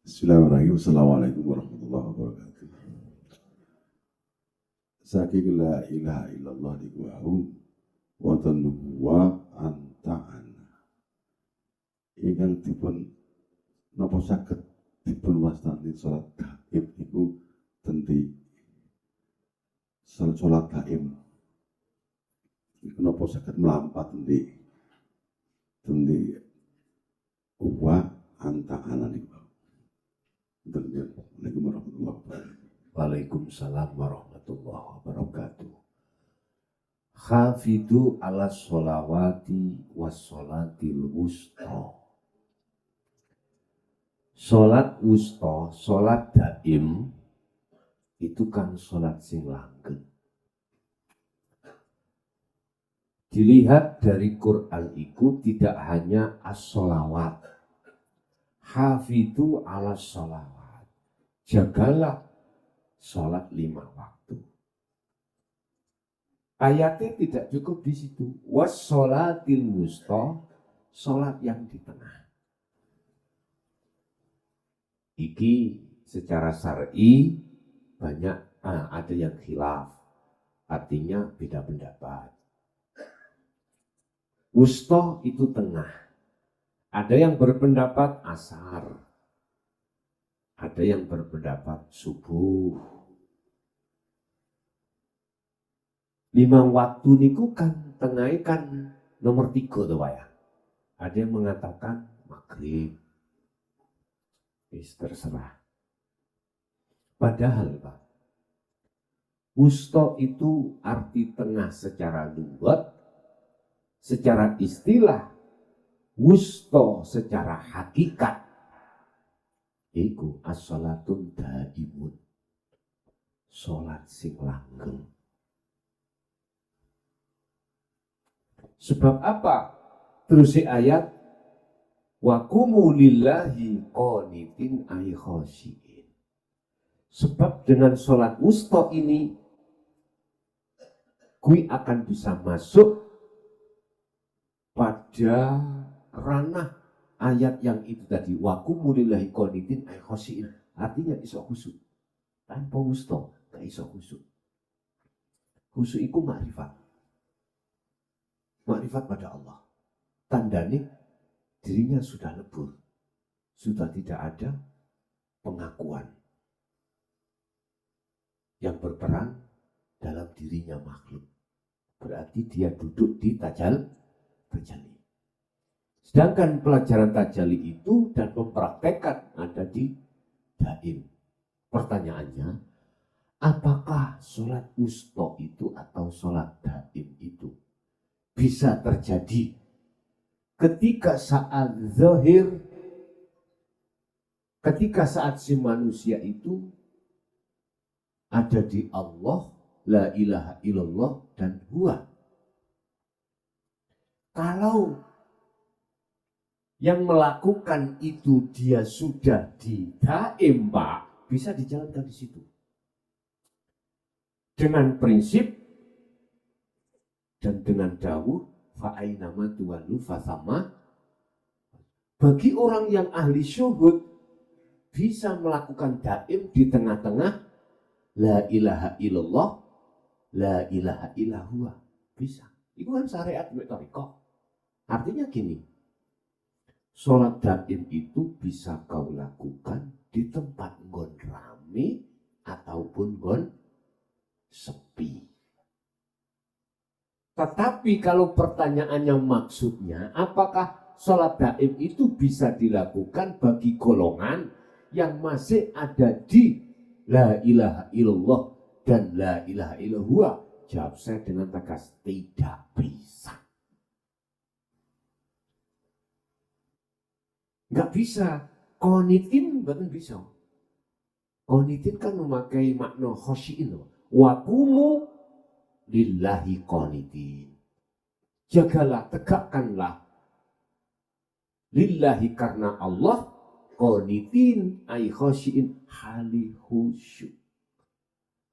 Bismillahirrahmanirrahim. Assalamualaikum warahmatullahi wabarakatuh. Saking la ilaha illallah niku wonten nubuwa anta'ana. Ingkang dipun napa saged dipun wastani salat gaib niku tendi salat gaib. Iku napa saged mlampat tendi uwa anta'ana niku. Assalamualaikum warahmatullahi wabarakatuh. Waalaikumsalam warahmatullahi wabarakatuh. Hafidu ala sholawati wassolatil wusta. Sholat wusta, sholat daim, itu kan sholat sing langgeng. Dilihat dari Quran itu tidak hanya as-sholawat. Hafidu ala sholawat. Jagalah sholat 5 waktu. Ayatnya tidak cukup di situ. Wassolatil wusta, sholat yang di tengah. Iki secara syar'i banyak ada yang khilaf, artinya beda pendapat. Wusta itu tengah. Ada yang berpendapat asar, ada yang berpendapat subuh. 5 waktu niku kan tengahnya kan nomor 3 tuh Pak ya. Ada yang mengatakan maghrib. Terserah. Padahal Pak, wusta itu arti tengah secara lugat, secara istilah. Wusta secara hakikat iku as-sholatun daimun, sholat sing langgeng. Sebab apa? Terus ayat wa qumu lillahi qanitin ay khashiin. Sebab dengan sholat wusta ini kui akan bisa masuk pada ranah ayat yang itu tadi, wa qumu lillahi qanitin ay khashiin, artinya iso khusyuk. Tanpa wusta gak iso khusyuk. Khusyuk iku makrifat. Makrifat pada Allah. Tandanya dirinya sudah lebur. Sudah tidak ada pengakuan yang berperan dalam dirinya makhluk. Berarti dia duduk di tajalli. Sedangkan pelajaran tajalli itu dan mempraktekkan ada di daim. Pertanyaannya, apakah sholat wusta itu atau sholat daim itu bisa terjadi ketika saat zahir, ketika saat si manusia itu ada di Allah, la ilaha illallah dan huwa. Kalau yang melakukan itu dia sudah di daim, Pak, bisa dijalankan di situ. Dengan prinsip dan dengan dawuh fa'ainama tuwallu fathama. Bagi orang yang ahli syuhud bisa melakukan daim di tengah-tengah la ilaha illallah, la ilaha illahua. Bisa. Itu kan syariat metodikok. Artinya gini, sholat daim itu bisa kau lakukan di tempat nggon rame ataupun nggon sepi. Tetapi kalau pertanyaannya maksudnya, apakah sholat daim itu bisa dilakukan bagi golongan yang masih ada di la ilaha illallah dan la ilaha illahua? Jawab saya dengan tegas, tidak bisa. Nggak bisa. Qanitin bukan bisa. Qanitin kan memakai makna khasyiin. Wa qumu lillahi qanitin. Jagalah, tegakkanlah. Lillahi karena Allah. Qanitin ay khasyiin hali khusyuk.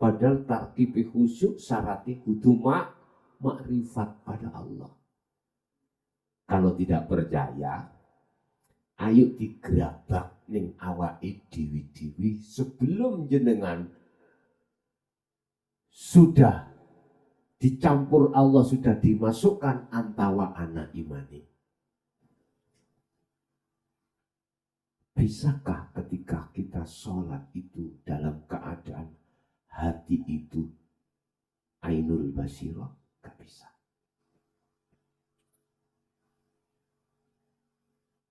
Padahal tarkibi khusyuk syaratnya kudu makrifat pada Allah. Kalau tidak percaya, ayo digerabak ning awake dewi-dewi sebelum jenengan sudah dicampur Allah, sudah dimasukkan antawa anak imani. Bisakah ketika kita sholat itu dalam keadaan hati itu ainul basirah? Gak bisa.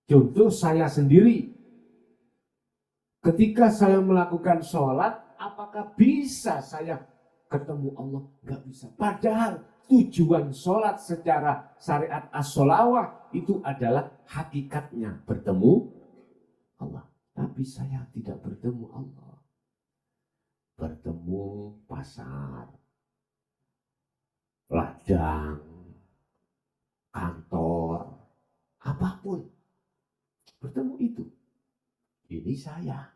Contoh saya sendiri, ketika saya melakukan sholat, apakah bisa saya ketemu Allah? Gak bisa. Padahal tujuan sholat secara syariat as-sholawah itu adalah hakikatnya bertemu Allah. Tapi saya tidak bertemu Allah. Bertemu pasar, ladang, kantor, apapun. Bertemu itu. Ini saya.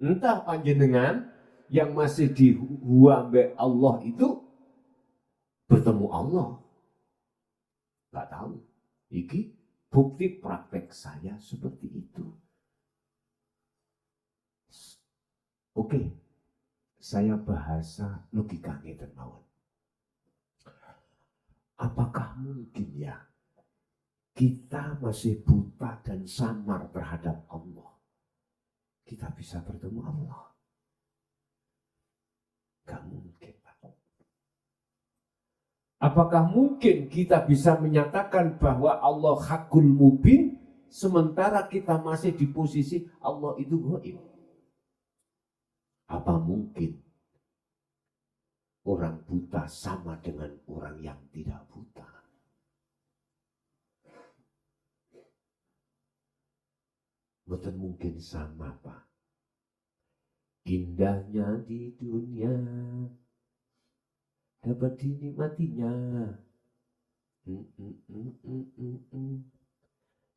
Entah panjenengan yang masih dihuambe Allah itu bertemu Allah. Gak tahu. Iki bukti praktek saya seperti itu. Oke, saya bahasa logika ngeten mawon. Apakah mungkin ya kita masih buta dan samar terhadap Allah, kita bisa bertemu Allah? Gak mungkin, Pak. Apakah mungkin kita bisa menyatakan bahwa Allah hakul mubin sementara kita masih di posisi Allah itu gaib? Apa mungkin orang buta sama dengan orang yang tidak buta? Betul mungkin sama, Pak. Indahnya di dunia dapat dinikmatinya.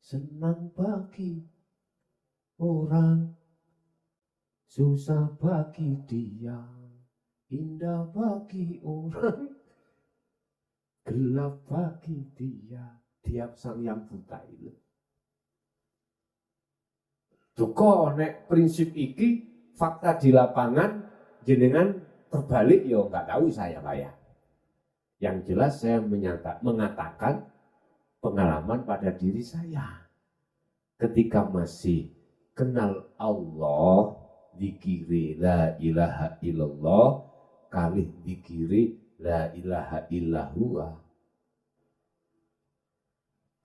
Senang bagi orang, susah bagi dia. Indah bagi orang, gelap bagi dia. Tiap sang yang buta itu. Duko nek prinsip iki fakta di lapangan jenengan terbalik yo nggak tahu saya Pak ya. Yang jelas saya mengatakan pengalaman pada diri saya. Ketika masih kenal Allah, dikiri la ilaha illallah, kali dikiri la ilaha illallah.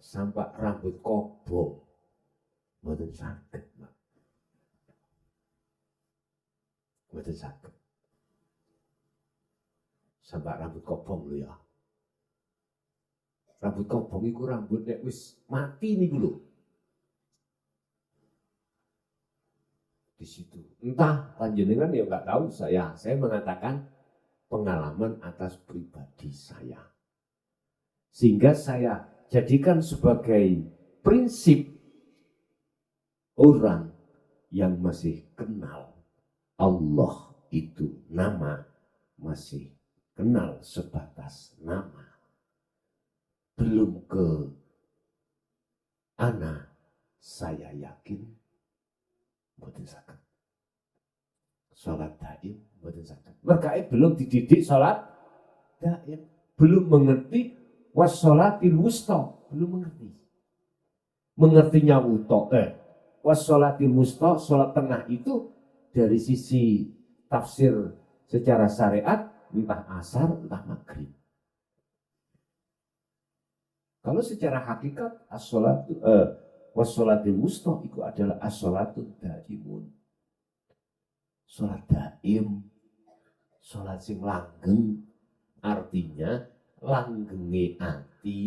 Sampai rambut kobong, mboten saged, Pak. Mboten saged. Sampai rambut kobong lho ya. Rambut kobong iku rambut nek wis mati niku lho. Di situ. Entah panjenengan ya nggak tahu saya mengatakan pengalaman atas pribadi saya. Sehingga saya jadikan sebagai prinsip orang yang masih kenal Allah itu nama, masih kenal sebatas nama. Belum ke ana, saya yakin mboten saged. Salat daim mboten saged. Mergae belum dididik salat daim, belum mengerti wassolatil wusta, belum mengerti. Mengertinya wassolatil wusta, salat tengah itu dari sisi tafsir secara syariat entah asar entah maghrib. Kalau secara hakikat as-sholatu wassolatil wusta itu adalah as-sholatu daimun. Salat daim, salat sing langgeng, artinya langgenge ati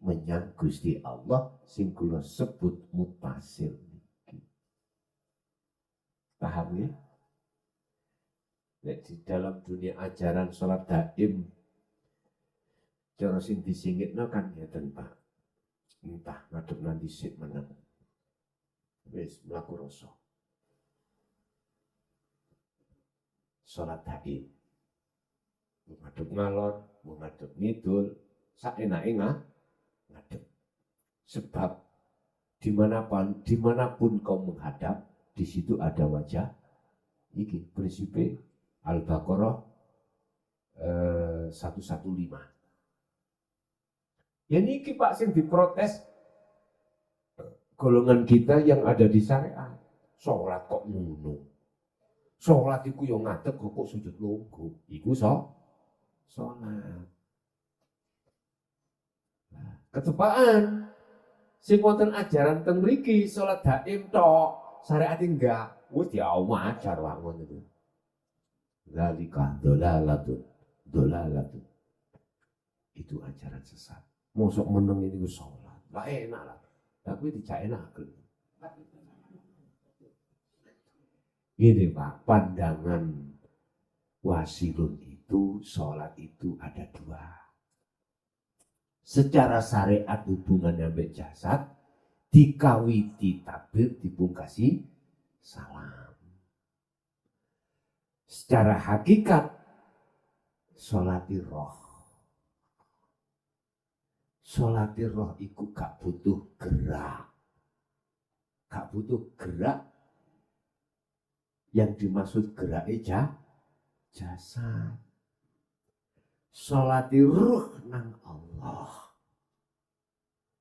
menyang Gusti Allah sing kula sebut mutasil niki. Paham ya? Nek di dalam dunia ajaran salat daim cara sing disingitno kan ngeten Pak. Entah ngadep nanti sik meneng. Wis mlaku rasa. Salat daim. Ngadep ngalor, ngadep ngidul, saenake ngadep. Sebab dimanapun kau menghadap, di situ ada wajah. Iki prinsip Al-Baqarah 115. Ya niki Pak sing diprotes golongan kita yang ada di syariat. Sholat kok ngono. Sholat iku yo ngadeg kok sujud lungguh. Iku sholat. Nah, ketepaan sing wonten ajaran teng mriki salat daim tok, syariat enggak. Wis diajar wae ngono itu. Zalika dolalatun. Itu ajaran sesat. Mosok meneng ini sholat. Lah enak lah. Tapi tidak enak. Ini Pak, pandangan Wasilun itu, sholat itu ada dua. Secara syariat hubungannya dengan jasad, dikawiti takbir, dipungkasi salam. Secara hakikat, sholati roh. Sholati roh itu gak butuh gerak. Gak butuh gerak. Yang dimaksud gerak jasad. Sholati ruh nang Allah.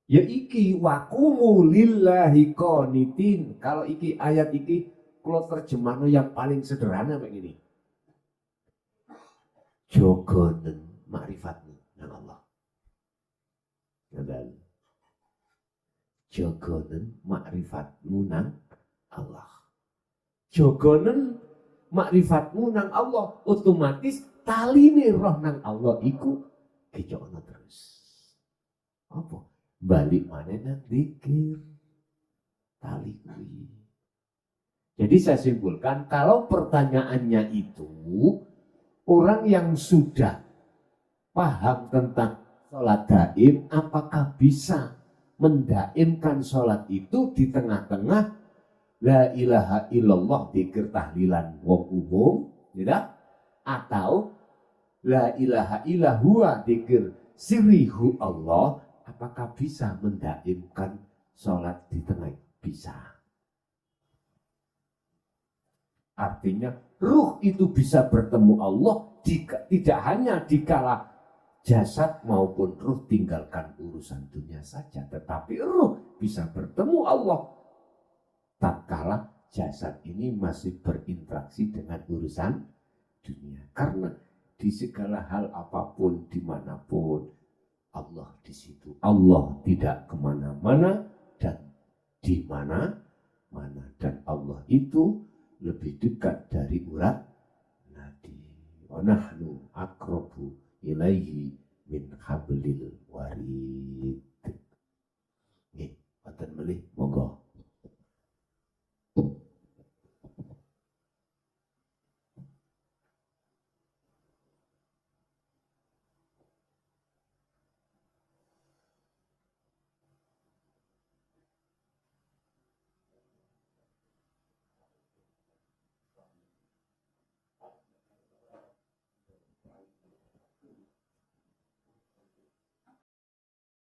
Ya iki wakumu lillahi qanitin. Kalau iki ayat iki kalau terjemahno yang paling sederhana begini. Jogonen ma'rifatmu nang Allah. Dan jogonen ma'rifatmu nang Allah. Jogonen ma'rifatmu nang Allah, otomatis taline roh nang Allah iku kejokno terus. Apa? Balik mana nang zikir. Tali kuwi. Jadi saya simpulkan kalau pertanyaannya itu orang yang sudah paham tentang sholat daim, apakah bisa mendaimkan sholat itu di tengah-tengah la ilaha illallah dzikir tahlilan wong umum, tidak? Atau la ilaha illallah dzikir sirihu Allah, apakah bisa mendaimkan sholat di tengah? Bisa. Artinya ruh itu bisa bertemu Allah tidak hanya dikala jasad maupun ruh tinggalkan urusan dunia saja, tetapi ruh bisa bertemu Allah tatkala jasad ini masih berinteraksi dengan urusan dunia. Karena di segala hal apapun, dimanapun, Allah di situ. Allah tidak kemana-mana dan di mana-mana. Dan Allah itu lebih dekat dari urat nadi. Wa nahnu aqrabu ilaihi min hablil warid.